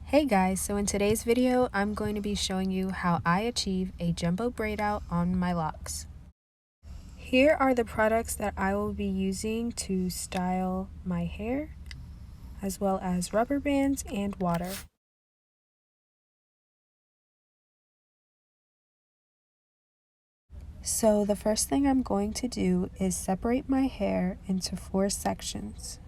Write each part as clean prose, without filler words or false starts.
Hey guys, so in today's video, I'm going to be showing you how I achieve a jumbo braid out on my locks. Here are the products that I will be using to style my hair, as well as rubber bands and water. So the first thing I'm going to do is separate my hair into 4 sections.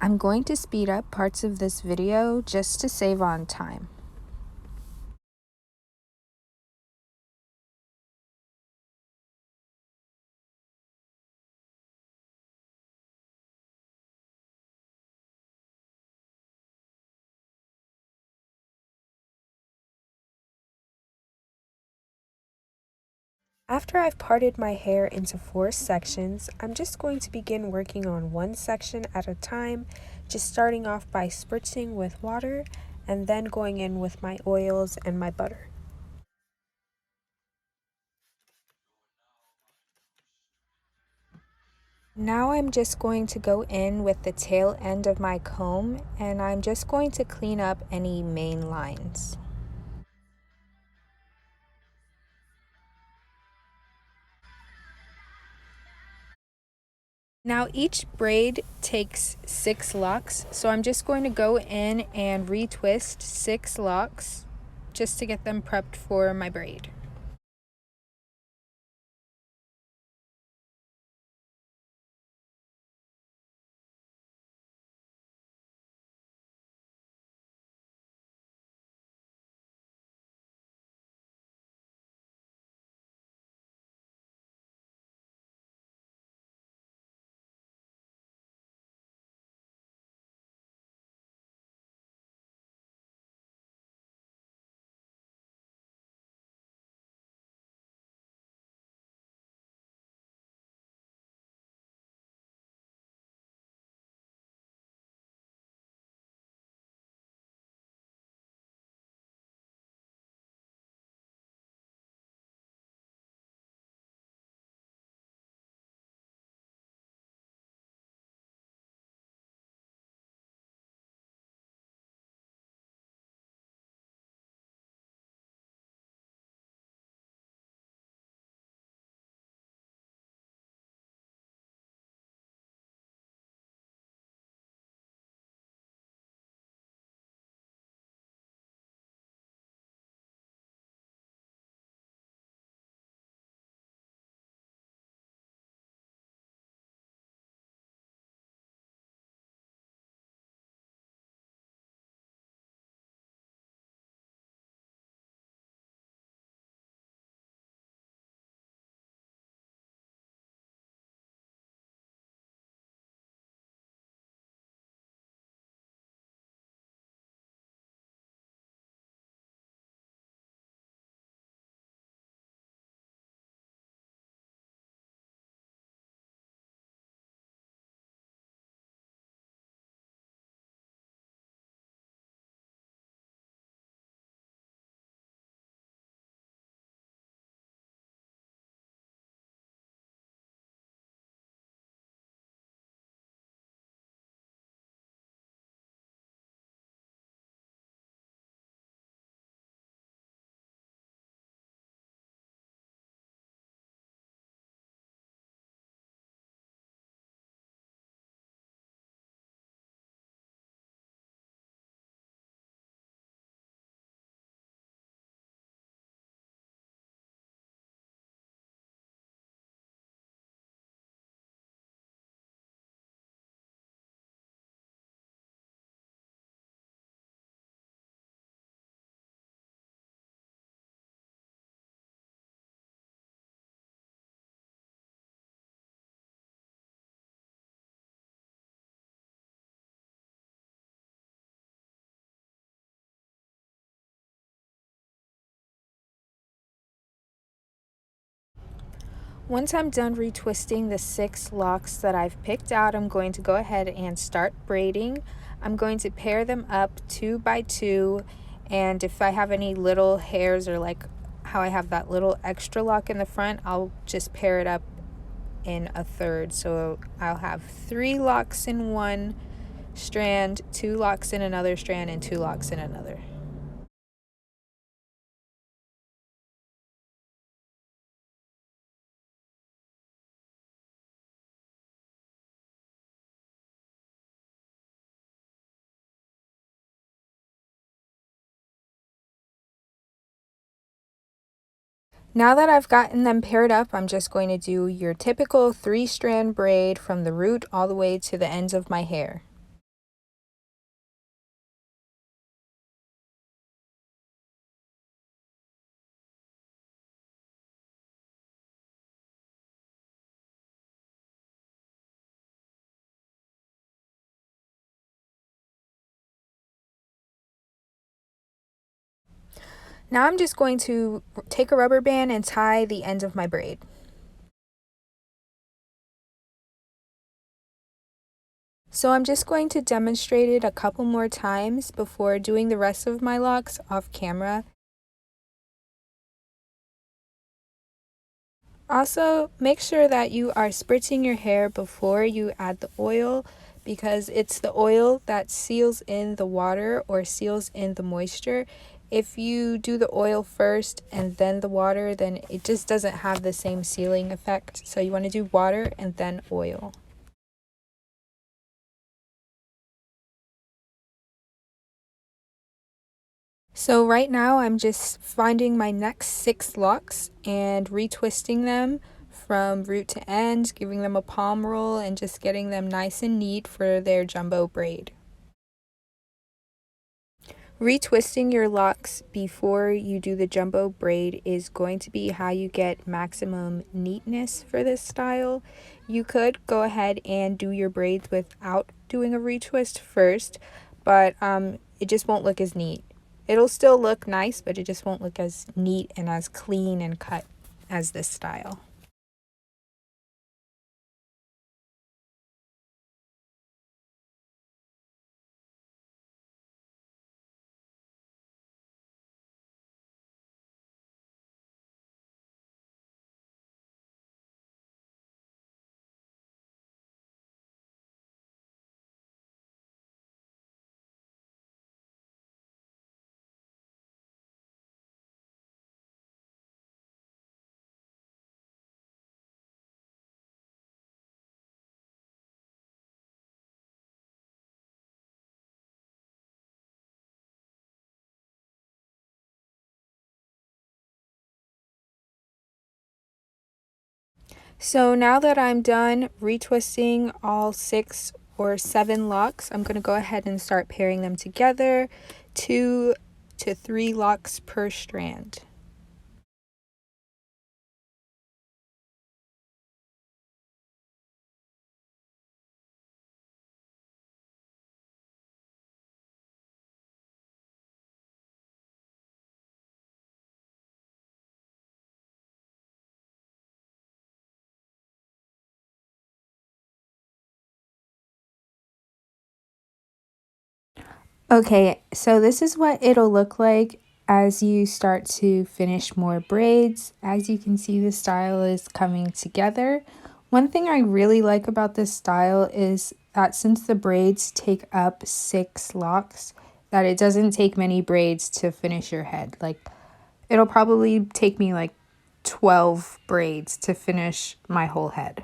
I'm going to speed up parts of this video just to save on time. After I've parted my hair into 4 sections, I'm just going to begin working on one section at a time, just starting off by spritzing with water and then going in with my oils and my butter. Now I'm just going to go in with the tail end of my comb and I'm just going to clean up any main lines. Now each braid takes 6 locks, so I'm just going to go in and retwist 6 locks just to get them prepped for my braid. Once I'm done retwisting the 6 locks that I've picked out, I'm going to go ahead and start braiding. I'm going to pair them up 2 by 2, and if I have any little hairs or like how I have that little extra lock in the front, I'll just pair it up in a third. So I'll have 3 locks in one strand, 2 locks in another strand, and 2 locks in another. Now that I've gotten them paired up, I'm just going to do your typical 3-strand braid from the root all the way to the ends of my hair. Now I'm just going to take a rubber band and tie the ends of my braid. So I'm just going to demonstrate it a couple more times before doing the rest of my locks off camera. Also, make sure that you are spritzing your hair before you add the oil, because it's the oil that seals in the water or seals in the moisture. If you do the oil first and then the water, then it just doesn't have the same sealing effect. So you want to do water and then oil. So right now I'm just finding my next 6 locks and retwisting them from root to end, giving them a palm roll and just getting them nice and neat for their jumbo braid. Retwisting your locks before you do the jumbo braid is going to be how you get maximum neatness for this style. You could go ahead and do your braids without doing a retwist first, but it just won't look as neat. It'll still look nice, but it just won't look as neat and as clean and cut as this style. So now that I'm done retwisting all 6 or 7 locks, I'm going to go ahead and start pairing them together, 2 to 3 locks per strand. Okay, so this is what it'll look like as you start to finish more braids. As you can see, the style is coming together. One thing I really like about this style is that since the braids take up 6 locks, that it doesn't take many braids to finish your head. Like, it'll probably take me like 12 braids to finish my whole head.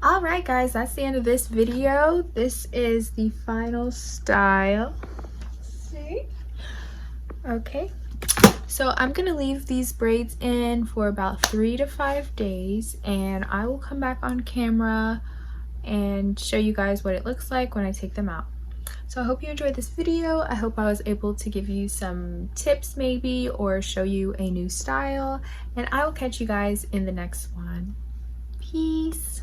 Alright guys, that's the end of this video. This is the final style. See? Okay. So I'm going to leave these braids in for about 3 to 5 days, and I will come back on camera and show you guys what it looks like when I take them out. So I hope you enjoyed this video. I hope I was able to give you some tips maybe, or show you a new style, and I will catch you guys in the next one. Peace.